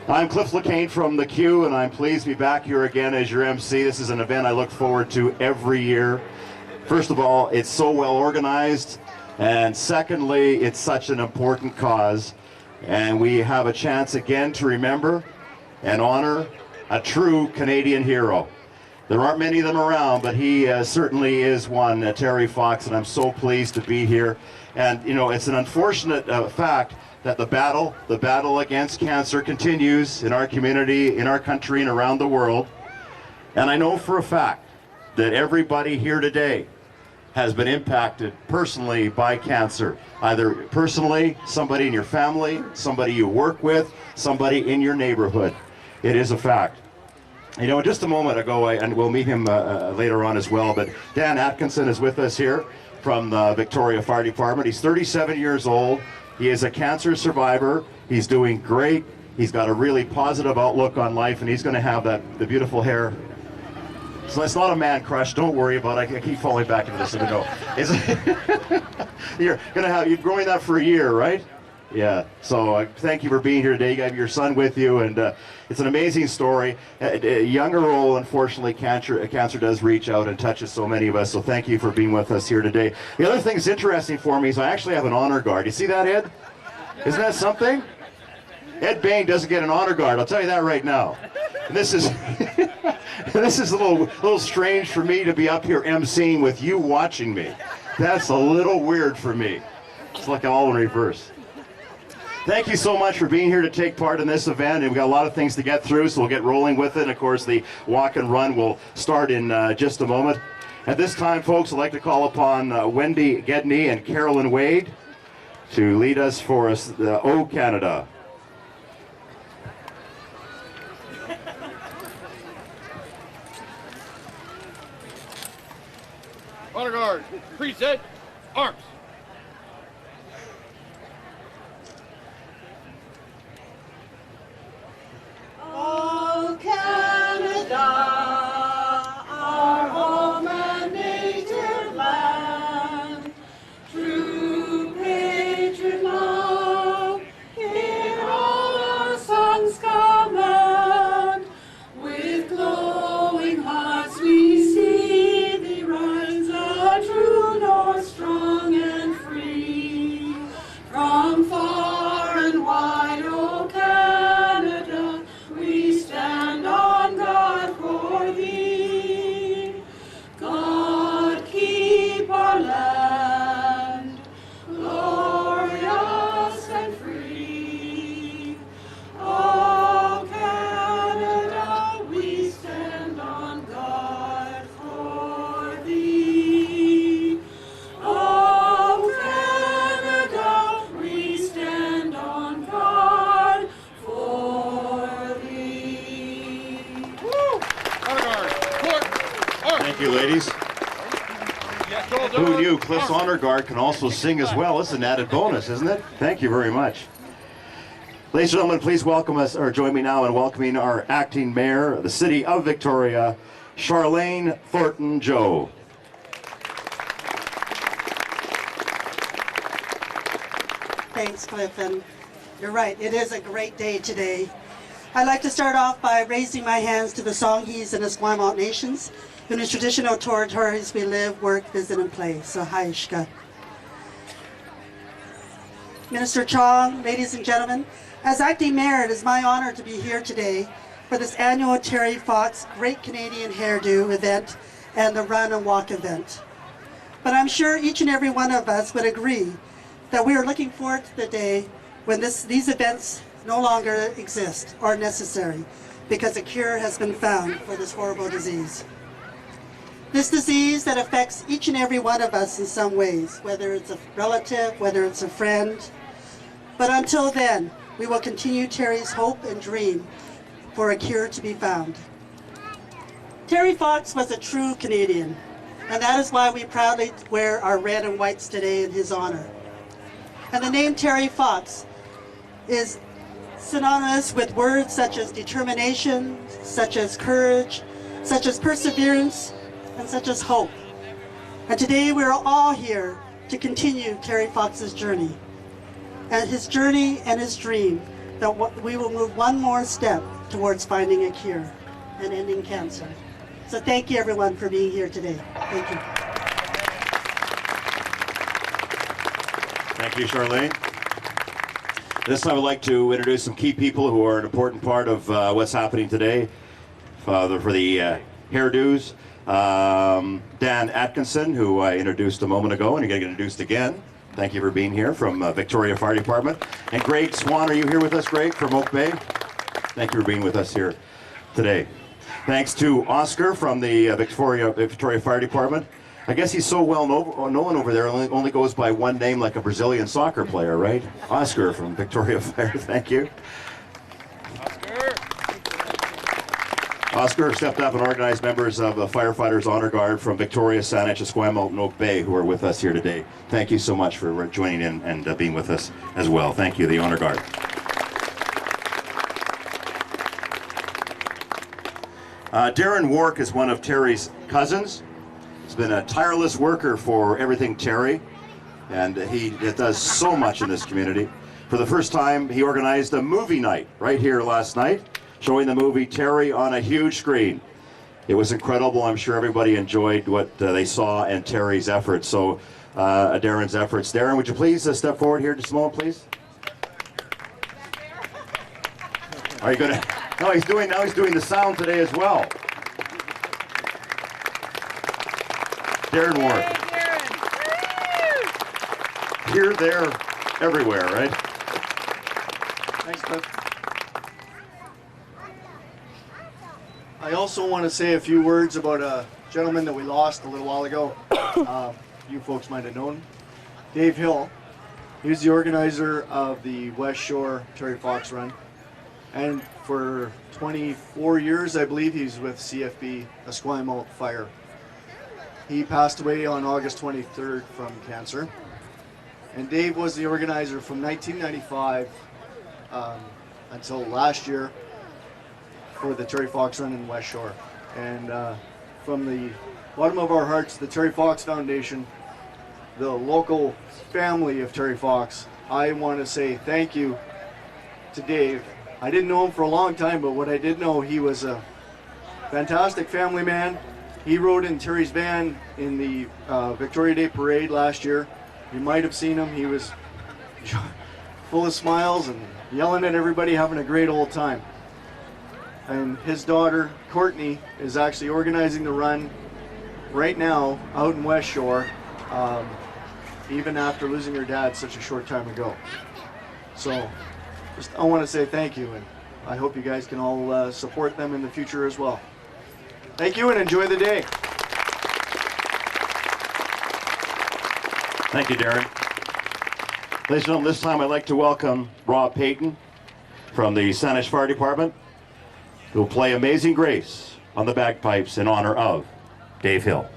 I'm Cliff LeCain from The Q, and I'm pleased to be back here again as your MC. This is an event I look forward to every year. First of all, it's so well organized, and secondly, it's such an important cause, and we have a chance again to remember and honor a true Canadian hero. There aren't many of them around, but he certainly is one, Terry Fox, and I'm so pleased to be here. And you know, it's an unfortunate fact that the battle against cancer continues in our community, in our country, and around the world. And I know for a fact that everybody here today has been impacted personally by cancer. Either personally, somebody in your family, somebody you work with, somebody in your neighborhood. It is a fact. You know, just a moment ago, and we'll meet him later on as well, but Dan Atkinson is with us here from the Victoria Fire Department. He's 37 years old. He is a cancer survivor. He's doing great. He's got a really positive outlook on life, and he's going to have the beautiful hair. So it's not a man crush. Don't worry about it. I keep falling back into this. No, you're growing that for a year, right? Yeah. So thank you for being here today. You have your son with you, and it's an amazing story. Young or old, unfortunately, cancer does reach out and touches so many of us. So thank you for being with us here today. The other thing that's interesting for me is I actually have an honor guard. You see that, Ed? Isn't that something? Ed Bain doesn't get an honor guard. I'll tell you that right now. And this is this is a little strange for me to be up here emceeing with you watching me. That's a little weird for me. It's like I'm all in reverse. Thank you so much for being here to take part in this event, and we've got a lot of things to get through, so we'll get rolling with it. And of course, the walk and run will start in just a moment. At this time, folks, I'd like to call upon Wendy Gedney and Carolyn Wade to lead us for us, the O Canada. Honor guard, preset, arms. Oh, Canada, our home and native land, true patriot love, in all our songs command. With glowing hearts we see thee rise, a true north, strong and free. From far and wide, O Canada, we stand on guard for thee. God keep our land glorious and free. Oh, Canada, we stand on guard for thee. Oh, Canada, we stand on guard for thee. Honor guard, court, arms. Thank you, ladies. Who knew Cliff's honor guard can also sing as well? It's an added bonus, isn't it? Thank you very much. Ladies and gentlemen, please welcome us, or join me now in welcoming our acting mayor of the city of Victoria, Charlene Thornton-Joe. Thanks, Cliff, and you're right, it is a great day today. I'd like to start off by raising my hands to the Songhees and Esquimalt nations, in whose traditional territories we live, work, visit, and play. So, Haishka. Minister Chong, ladies and gentlemen, as acting mayor, it is my honor to be here today for this annual Terry Fox Great Canadian Hairdo event and the Run and Walk event. But I'm sure each and every one of us would agree that we are looking forward to the day when these events no longer exist or necessary, because a cure has been found for this horrible disease. This disease that affects each and every one of us in some ways, whether it's a relative, whether it's a friend. But until then, we will continue Terry's hope and dream for a cure to be found. Terry Fox was a true Canadian, and that is why we proudly wear our red and whites today in his honor. And the name Terry Fox is synonymous with words such as determination, such as courage, such as perseverance, and such as hope. And today we're all here to continue Terry Fox's journey. And his journey and his dream that we will move one more step towards finding a cure and ending cancer. So thank you everyone for being here today. Thank you. Thank you, Charlene. This time I'd like to introduce some key people who are an important part of what's happening today for the hairdos. Dan Atkinson, who I introduced a moment ago, and you're going to get introduced again. Thank you for being here from Victoria Fire Department. And Greg Swan, are you here with us, Greg, from Oak Bay? Thank you for being with us here today. Thanks to Oscar from the Victoria Fire Department. I guess he's so well known over there, only goes by one name like a Brazilian soccer player, right? Oscar from Victoria Fire, thank you. Oscar stepped up and organized members of the Firefighters Honor Guard from Victoria, Saanich, Esquimalt, and Oak Bay who are with us here today. Thank you so much for joining in and being with us as well. Thank you, the Honor Guard. Darren Wark is one of Terry's cousins. He's been a tireless worker for everything Terry, and he does so much in this community. For the first time, he organized a movie night right here last night, showing the movie Terry on a huge screen. It was incredible. I'm sure everybody enjoyed what they saw and Terry's efforts. So, Darren's efforts. Darren, would you please step forward here just a moment, please? Are you gonna? No, he's doing the sound today as well. Darren Warren. Here, there, everywhere, right? Thanks, Cliff. I also want to say a few words about a gentleman that we lost a little while ago. You folks might have known him. Dave Hill. He was the organizer of the West Shore Terry Fox Run. And for 24 years, I believe, he's with CFB Esquimalt Fire. He passed away on August 23rd from cancer. And Dave was the organizer from 1995 until last year for the Terry Fox Run in West Shore. And from the bottom of our hearts, the Terry Fox Foundation, the local family of Terry Fox, I want to say thank you to Dave. I didn't know him for a long time, but what I did know, he was a fantastic family man. He rode in Terry's van in the Victoria Day Parade last year. You might have seen him. He was full of smiles and yelling at everybody, having a great old time. And his daughter, Courtney, is actually organizing the run right now out in West Shore, even after losing her dad such a short time ago. So I want to say thank you, and I hope you guys can all support them in the future as well. Thank you, and enjoy the day. Thank you, Darren. Ladies and gentlemen, this time I'd like to welcome Rob Payton from the Saanich Fire Department, who will play Amazing Grace on the bagpipes in honor of Dave Hill.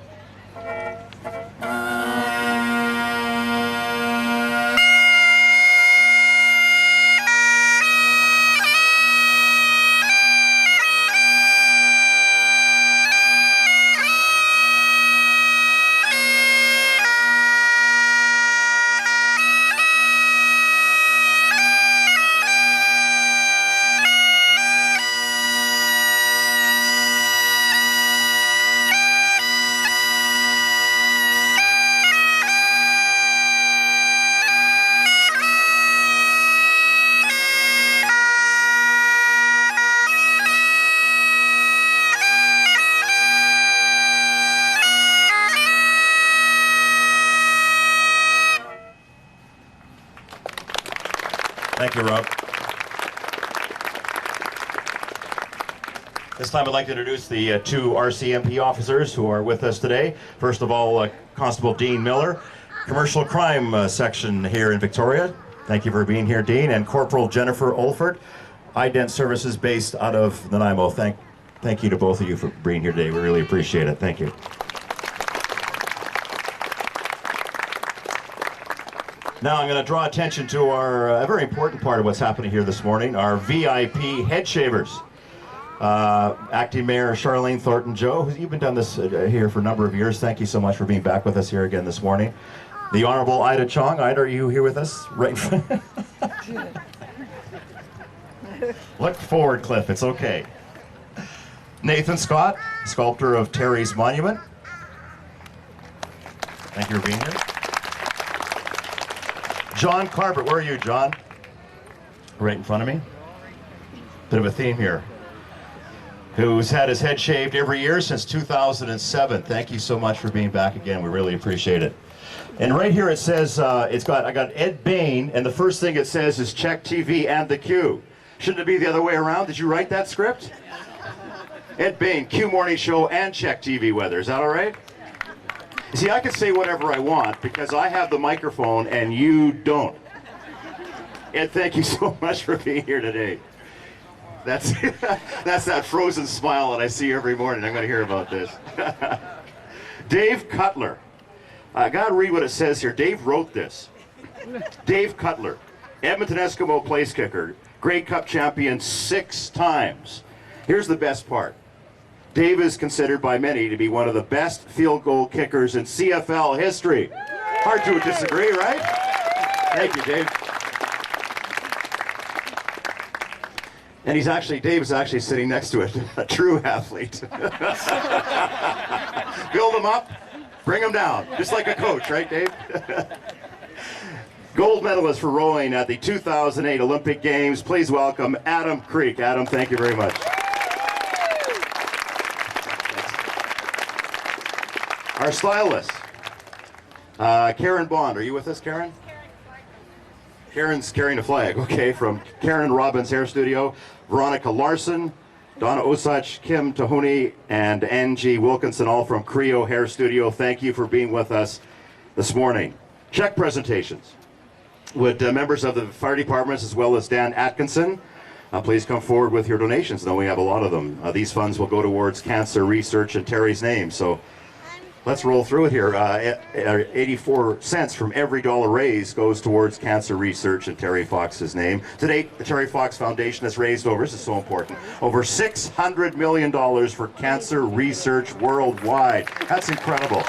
Thank you, Rob. This time I'd like to introduce the two RCMP officers who are with us today. First of all, Constable Dean Miller, Commercial Crime Section here in Victoria. Thank you for being here, Dean. And Corporal Jennifer Olford, Ident Services based out of Nanaimo. Thank you to both of you for being here today. We really appreciate it. Thank you. Now I'm going to draw attention to our a very important part of what's happening here this morning, our VIP head shavers. Acting Mayor Charlene Thornton-Joe, you've been done this here for a number of years. Thank you so much for being back with us here again this morning. The Honorable Ida Chong. Ida, are you here with us? Right. Look forward, Cliff. It's okay. Nathan Scott, sculptor of Terry's Monument. Thank you for being here. John Carpet, where are you, John? Right in front of me. Bit of a theme here. Who's had his head shaved every year since 2007. Thank you so much for being back again. We really appreciate it. And right here it says, I got Ed Bain, and the first thing it says is Check TV and the Q. Shouldn't it be the other way around? Did you write that script? Ed Bain, Q Morning Show and Check TV Weather. Is that all right? See, I can say whatever I want because I have the microphone and you don't. Ed, thank you so much for being here today. That's that frozen smile that I see every morning. I'm going to hear about this. Dave Cutler. I got to read what it says here. Dave wrote this. Dave Cutler, Edmonton Eskimo place kicker, Grey Cup champion 6 times. Here's the best part. Dave is considered by many to be one of the best field goal kickers in CFL history. Hard to disagree, right? Thank you, Dave. And Dave is actually sitting next to a true athlete. Build him up, bring him down, just like a coach, right, Dave? Gold medalist for rowing at the 2008 Olympic Games. Please welcome Adam Creek. Adam, thank you very much. Our stylist, Karen Bond. Are you with us, Karen? Karen's carrying a flag, okay, from Karen Robbins Hair Studio, Veronica Larson, Donna Osach, Kim Tahuni, and Angie Wilkinson, all from Creo Hair Studio. Thank you for being with us this morning. Check presentations with members of the fire departments as well as Dan Atkinson. Please come forward with your donations. I know we have a lot of them. These funds will go towards cancer research in Terry's name. So let's roll through it here. 84 cents from every dollar raised goes towards cancer research in Terry Fox's name. To date, the Terry Fox Foundation has raised over, this is so important, over $600 million for cancer research worldwide. That's incredible.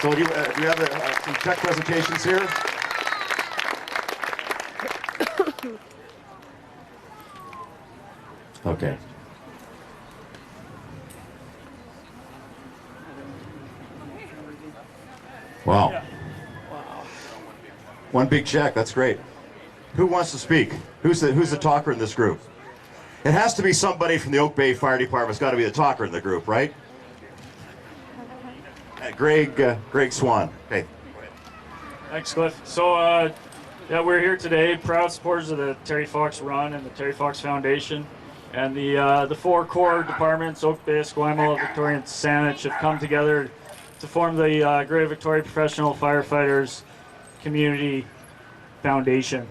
So do you have some check presentations here? Okay. Wow. One big check, that's great. Who wants to speak? Who's the talker in this group? It has to be somebody from the Oak Bay Fire Department. It's got to be the talker in the group, right? Greg Swan. Okay. Thanks, Cliff. So, yeah, we're here today, proud supporters of the Terry Fox Run and the Terry Fox Foundation. And the 4 core departments, Oak Bay, Esquimalt, Victoria, and Saanich, have come together to form the Greater Victoria Professional Firefighters Community Foundation.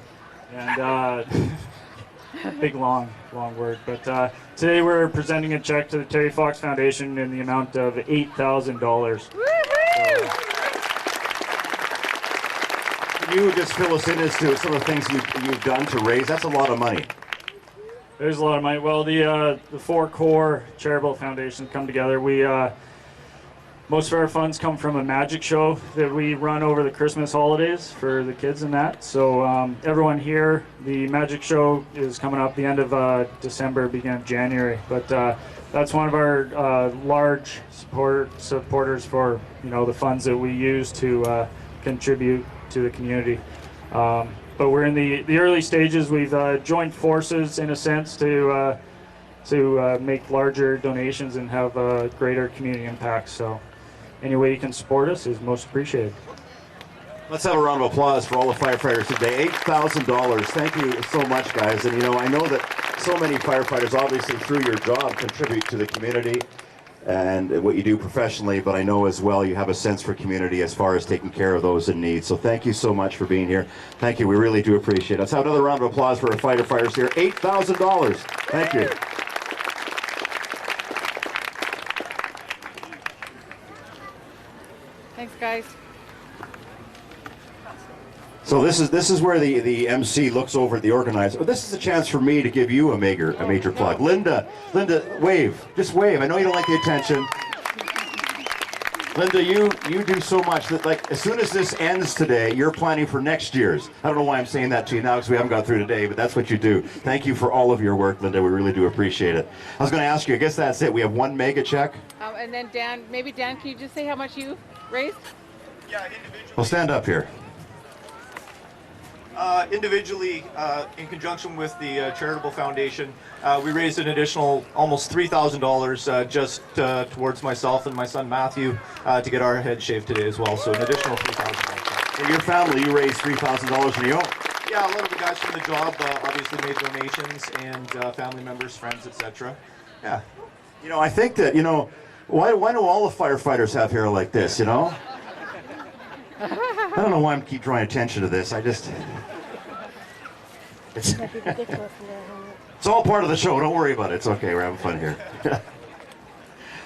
And big, long word. But today we're presenting a check to the Terry Fox Foundation in the amount of $8,000. Can you just fill us in as to some of the things you've done to raise? That's a lot of money. There's a lot of money. Well, the 4 core charitable foundations come together. Most of our funds come from a magic show that we run over the Christmas holidays for the kids and that. So everyone here, the magic show is coming up the end of December, beginning of January. But that's one of our large supporters for the funds that we use to contribute to the community. But we're in the early stages. We've joined forces in a sense to make larger donations and have a greater community impact. So any way you can support us is most appreciated. Let's have a round of applause for all the firefighters today. $8,000. Thank you so much, guys. And I know that so many firefighters, obviously through your job, contribute to the community and what you do professionally, but I know as well you have a sense for community as far as taking care of those in need. So thank you so much for being here. Thank you. We really do appreciate it. Let's have another round of applause for our firefighters here. $8,000. Thank you. Thanks, guys. So this is where the MC looks over at the organizer. This is a chance for me to give you a major plug. Linda, wave. Just wave. I know you don't like the attention. Linda, you do so much that, like, as soon as this ends today, you're planning for next year's. I don't know why I'm saying that to you now because we haven't got through today, but that's what you do. Thank you for all of your work, Linda. We really do appreciate it. I was going to ask you, I guess that's it. We have one mega check. And then Dan, can you just say how much you raised? Yeah, individually. Well, stand up here. Individually, in conjunction with the charitable foundation, we raised an additional almost $3,000 just towards myself and my son Matthew to get our head shaved today as well. So an additional $3,000. For your family, you raised $3,000 on your own. Yeah, a lot of the guys from the job obviously made donations, and family members, friends, etc. Yeah. You know, I think that, you know, why do all the firefighters have hair like this, you know? I don't know why I'm keep drawing attention to this. It's all part of the show. Don't worry about it. It's okay. We're having fun here.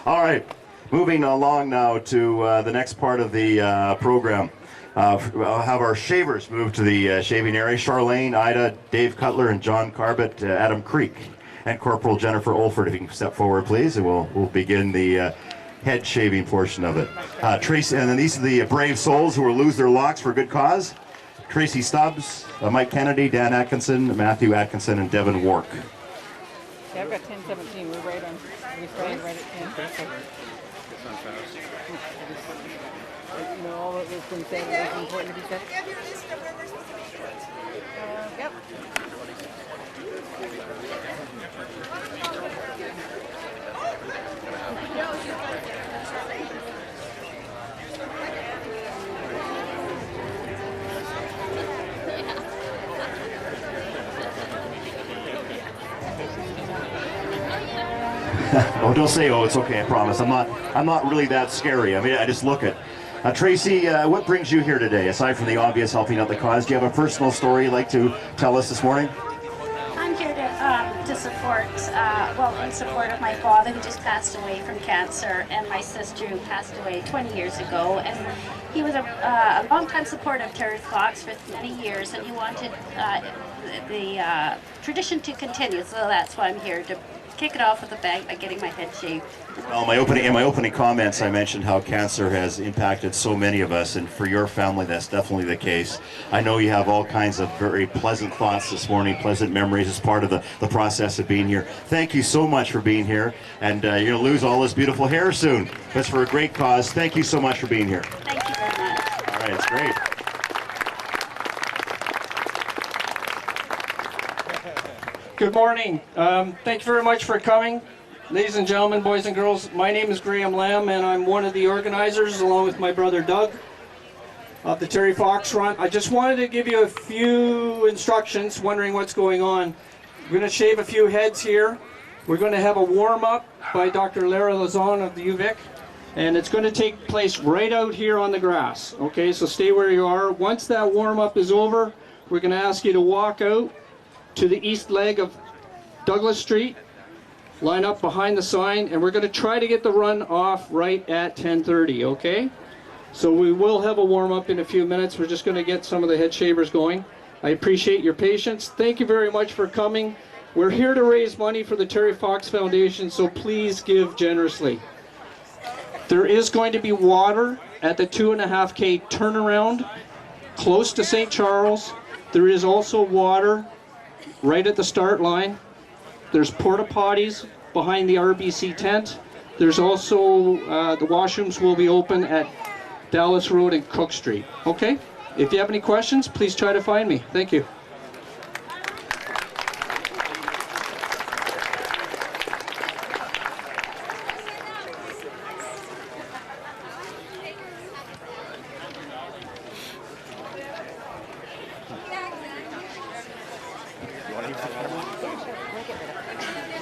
All right. Moving along now to the next part of the program. I'll have our shavers move to the shaving area. Charlene, Ida, Dave Cutler, and John Carbett, Adam Creek, and Corporal Jennifer Olford. If you can step forward, please, and we'll begin the head shaving portion of it. Tracy, and then these are the brave souls who will lose their locks for a good cause. Tracy Stubbs, Mike Kennedy, Dan Atkinson, Matthew Atkinson, and Devin Wark. Yeah, I've got 10:17. We're right on. We started right at 10. So. You know, all that was been said is important to be said. Yep. Oh, don't say, oh, it's okay, I promise. I'm not really that scary. I mean, I just look at. Tracy, what brings you here today, aside from the obvious helping out the cause? Do you have a personal story you'd like to tell us this morning? I'm here to support, in support of my father who just passed away from cancer, and my sister who passed away 20 years ago. And he was a long-time supporter of Terry Fox for many years, and he wanted the tradition to continue. So that's why I'm here to kick it off with a bang by getting my head shaved. Well, in my opening comments, I mentioned how cancer has impacted so many of us, and for your family, that's definitely the case. I know you have all kinds of very pleasant thoughts this morning, pleasant memories as part of the process of being here. Thank you so much for being here, and you're going to lose all this beautiful hair soon. That's for a great cause. Thank you so much for being here. Thank you very much. All right, it's great. Good morning. Thank you very much for coming. Ladies and gentlemen, boys and girls, my name is Graham Lamb, and I'm one of the organizers, along with my brother Doug, of the Terry Fox Run. I just wanted to give you a few instructions, wondering what's going on. We're going to shave a few heads here. We're going to have a warm-up by Dr. Lara Lazon of the UVic, and it's going to take place right out here on the grass. Okay, so stay where you are. Once that warm-up is over, we're going to ask you to walk out to the east leg of Douglas Street, line up behind the sign, and we're going to try to get the run off right at 10:30, okay? So we will have a warm-up in a few minutes. We're just going to get some of the head shavers going. I appreciate your patience. Thank you very much for coming. We're here to raise money for the Terry Fox Foundation, so please give generously. There is going to be water at the 2.5K turnaround close to St. Charles. There is also water right at the start line. There's porta potties behind the RBC tent. There's also the washrooms will be open at Dallas Road and Cook Street. Okay? If you have any questions, please try to find me. Thank you.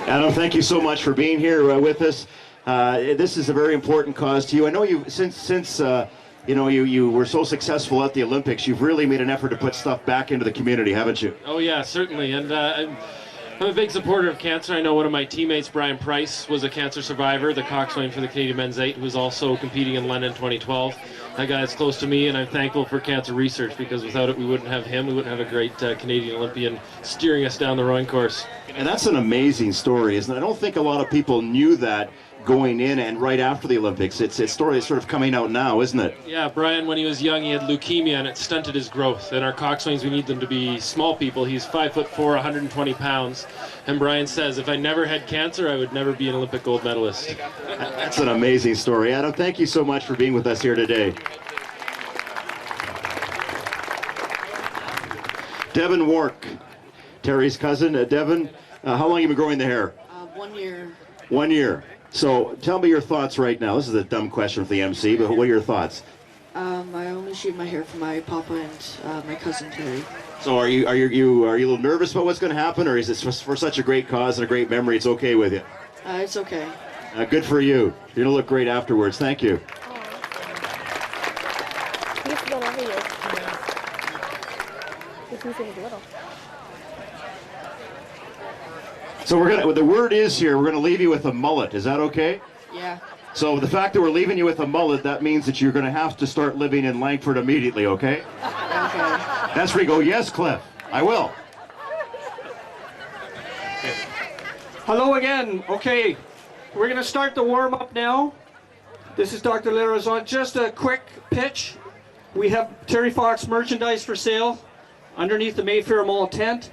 Adam, thank you so much for being here with us. This is a very important cause to you. I know you since you were so successful at the Olympics, you've really made an effort to put stuff back into the community, haven't you? Oh yeah, certainly. And I'm a big supporter of cancer. I know one of my teammates, Brian Price, was a cancer survivor, the coxswain for the Canadian Men's 8, who was also competing in London 2012. That guy is close to me, and I'm thankful for cancer research, because without it, we wouldn't have him. We wouldn't have a great Canadian Olympian steering us down the rowing course. And that's an amazing story, isn't it? I don't think a lot of people knew that going in and right after the Olympics. It's story is sort of coming out now, isn't it? Yeah, Brian, when he was young, he had leukemia and it stunted his growth. And our coxswains, we need them to be small people. He's 5'4", 120 pounds. And Brian says, if I never had cancer, I would never be an Olympic gold medalist. That's an amazing story. Adam, thank you so much for being with us here today. Devin Wark, Terry's cousin. Devin, how long have you been growing the hair? 1 year. 1 year. So tell me your thoughts right now. This is a dumb question for the MC, but what are your thoughts? I only shave my hair for my papa and my cousin Terry. So are you a little nervous about what's going to happen, or is this for such a great cause and a great memory? It's okay with you. It's okay. Good for you. You're gonna look great afterwards. Thank you. So the word is here, we're gonna leave you with a mullet. Is that okay? Yeah. So the fact that we're leaving you with a mullet, that means that you're gonna have to start living in Langford immediately, okay? Okay. That's where you go, yes, Cliff, I will. Hello again. Okay, we're going to start the warm-up now. This is Dr. Larazon. Just a quick pitch. We have Terry Fox merchandise for sale underneath the Mayfair Mall tent.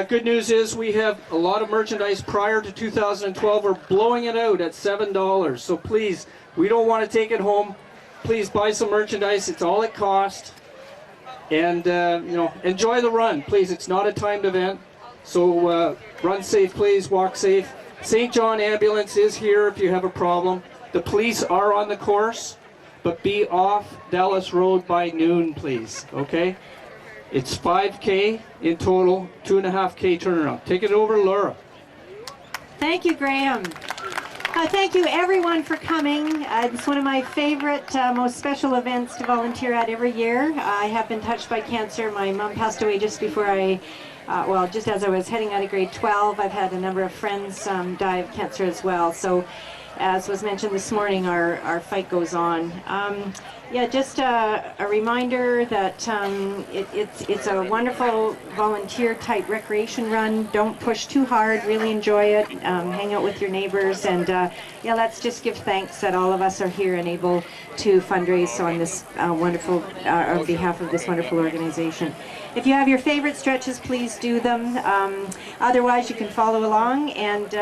Good news is we have a lot of merchandise prior to 2012. We're blowing it out at $7. So please, we don't want to take it home. Please buy some merchandise. It's all it costs. And, enjoy the run. Please, it's not a timed event. So run safe, please. Walk safe. St. John Ambulance is here if you have a problem. The police are on the course, but be off Dallas Road by noon, please. Okay? It's 5K in total, 2.5K turnaround. Take it over, Laura. Thank you, Graham. Thank you, everyone, for coming. It's one of my favorite, most special events to volunteer at every year. I have been touched by cancer. My mom passed away just before just as I was heading out of grade 12. I've had a number of friends die of cancer as well. So, as was mentioned this morning, our fight goes on. Just a reminder that it's a wonderful volunteer-type recreation run. Don't push too hard. Really enjoy it. Hang out with your neighbors, and let's just give thanks that all of us are here and able to fundraise on this on behalf of this wonderful organization. If you have your favorite stretches, please do them. Otherwise, you can follow along, and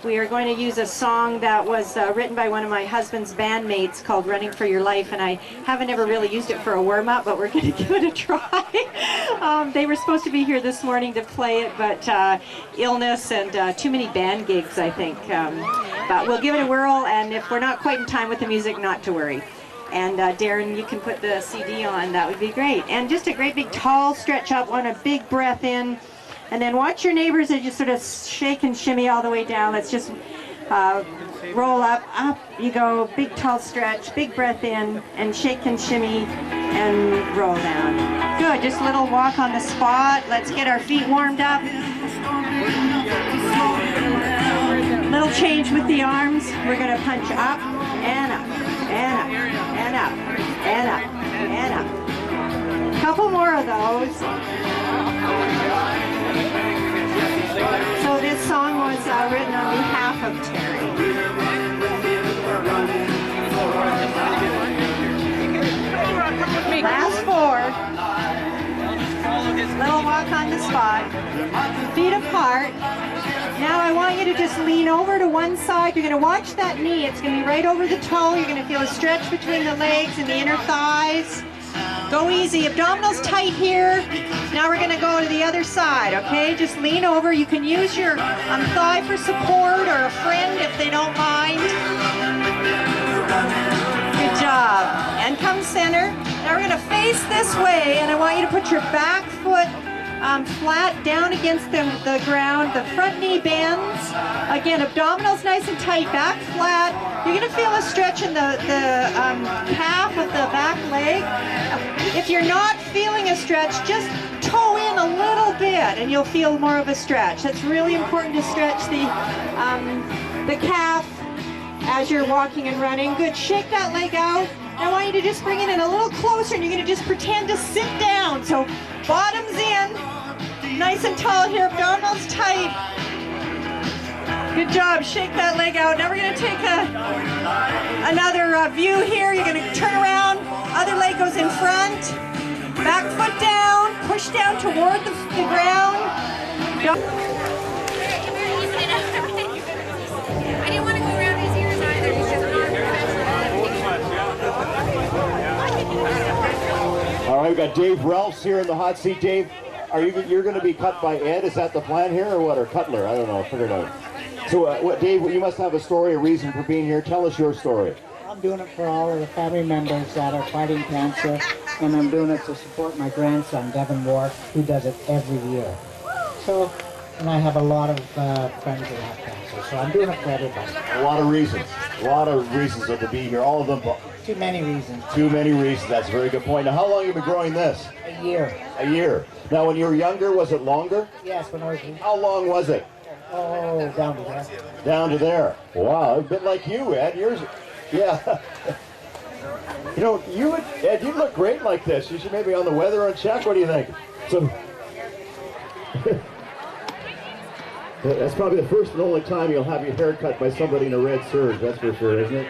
we are going to use a song that was written by one of my husband's bandmates called Running for Your Life, and I haven't ever really used it for a warm-up, but we're going to give it a try. They were supposed to be here this morning to play it, but illness and too many band gigs, I think. But we'll give it a whirl, and if we're not quite in time with the music, not to worry. And Darren, you can put the CD on, that would be great. And just a great big tall stretch up, on a big breath in. And then watch your neighbors as you sort of shake and shimmy all the way down. Let's just roll up you go, big tall stretch, big breath in, and shake and shimmy, and roll down. Good, just a little walk on the spot. Let's get our feet warmed up. Little change with the arms. We're gonna punch up, and up, and up, and up, and up, and up. Couple more of those. So this song was written on behalf of Terry. Last four. Little walk on the spot. Feet apart. Now I want you to just lean over to one side. You're going to watch that knee. It's going to be right over the toe. You're going to feel a stretch between the legs and the inner thighs. Go easy. Abdominals tight here. Now we're going to go to the other side, okay? Just lean over. You can use your thigh for support, or a friend if they don't mind. Good job. And come center. Now we're going to face this way, and I want you to put your back foot flat down against the ground. The front knee bends. Again, abdominals nice and tight, back flat. You're going to feel a stretch in the calf of the back leg. If you're not feeling a stretch, just toe in a little bit and you'll feel more of a stretch. That's really important to stretch the calf as you're walking and running. Good, shake that leg out. I want you to just bring it in a little closer, and you're going to just pretend to sit down. So bottoms in, nice and tall here, abdominals tight. Good job. Shake that leg out. Now we're going to take another view here. You're going to turn around. Other leg goes in front. Back foot down. Push down toward the ground. I didn't want to go around his ears either because All right, we've got Dave Ralphs here in the hot seat. Dave, you're going to be cut by Ed? Is that the plan here, or what? Or Cutler? I don't know. Figure it out. So, Dave, you must have a story, a reason for being here. Tell us your story. I'm doing it for all of the family members that are fighting cancer, and I'm doing it to support my grandson, Devin Ward, who does it every year. So, and I have a lot of friends who have cancer, so I'm doing it for everybody. A lot of reasons. A lot of reasons to be here. All of them. Too many reasons. Too many reasons. That's a very good point. Now, how long have you been growing this? A year. A year. Now, when you were younger, was it longer? Yes, when I was... How long was it? Oh, down to there. Down to there. Wow, a bit like you, Ed. Yours, yeah. You know, Ed, you look great like this. You should maybe on the weather on check. What do you think? So, that's probably the first and only time you'll have your hair cut by somebody in a red serge. That's for sure, isn't it?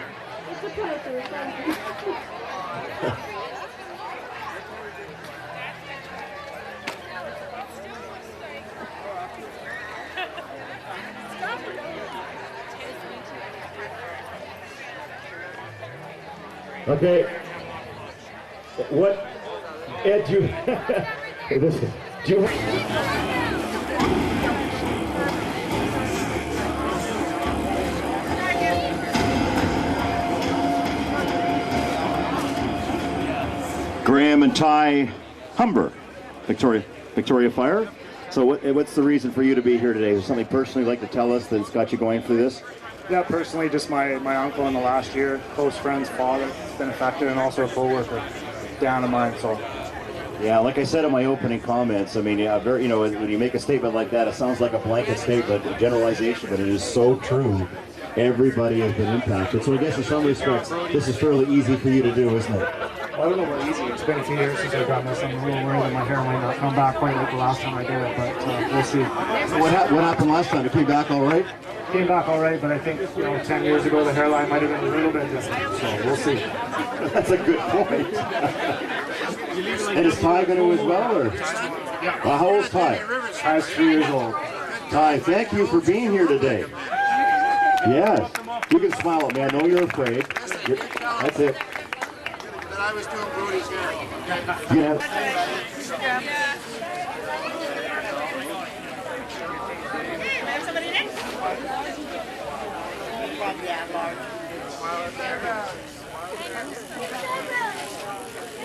Okay. What, Ed, do you Graham and Ty Humber, Victoria Fire. So what's the reason for you to be here today? Is there something personally you'd like to tell us that's got you going through this? Yeah, personally, just my uncle in the last year, close friend's father, has been affected, and also a co-worker down of mine. So, yeah, like I said in my opening comments, I mean, yeah, very, you know, when you make a statement like that, it sounds like a blanket statement, a generalization, but it is so true. Everybody has been impacted. So I guess in some respects, this is fairly easy for you to do, isn't it? Well, I don't know about easy. It's been a few years since I got this. I'm a little worried that my hair might not come back quite like the last time I did it, but we'll see. So what happened last time? It came back all right? Came back all right, but I think 10 years ago the hairline might have been a little bit different. So we'll see. That's a good point. And is Ty going to as well, or? How old is Ty? Ty's 3 years old. Ty, thank you for being here today. Yes, you can smile at me. I know you're afraid. That's it. That I was doing Brody's hair. Yeah.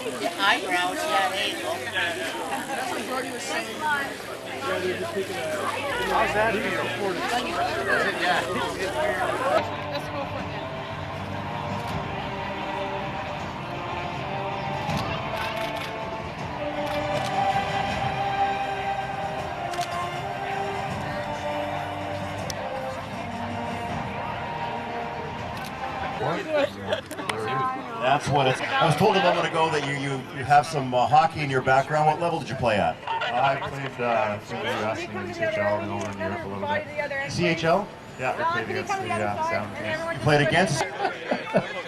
The eyebrows, yeah, there you go. That's what Brody was saying. How's that feel? Yeah. Let's go for it. That's what it's. I was told a moment ago that you have some hockey in your background. What level did you play at? I played in the US and the CHL and over in Europe a little bit. CHL? Yeah, I played against the Sound Kings. You played against?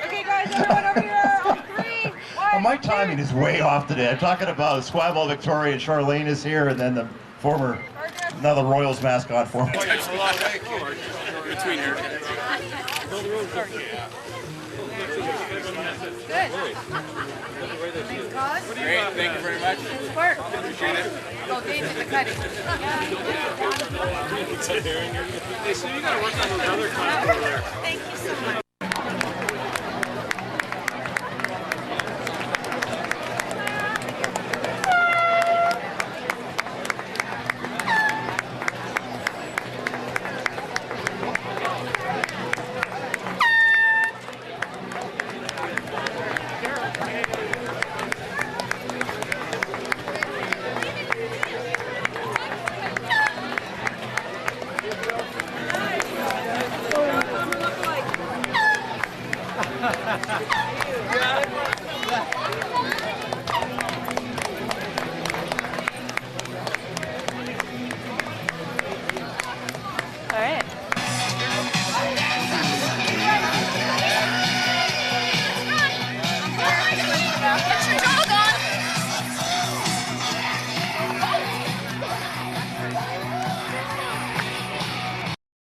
Okay, guys, everyone over here on 3. Well, my timing is way off today. I'm talking about Squabble Victoria, and Charlene is here, and then the former, another Royals mascot former. Between here. Good. Great, thank you very much. Work. Appreciate it. Go Dave in the cutting. Hey, so you gotta work on those other times over there. Thank you so much.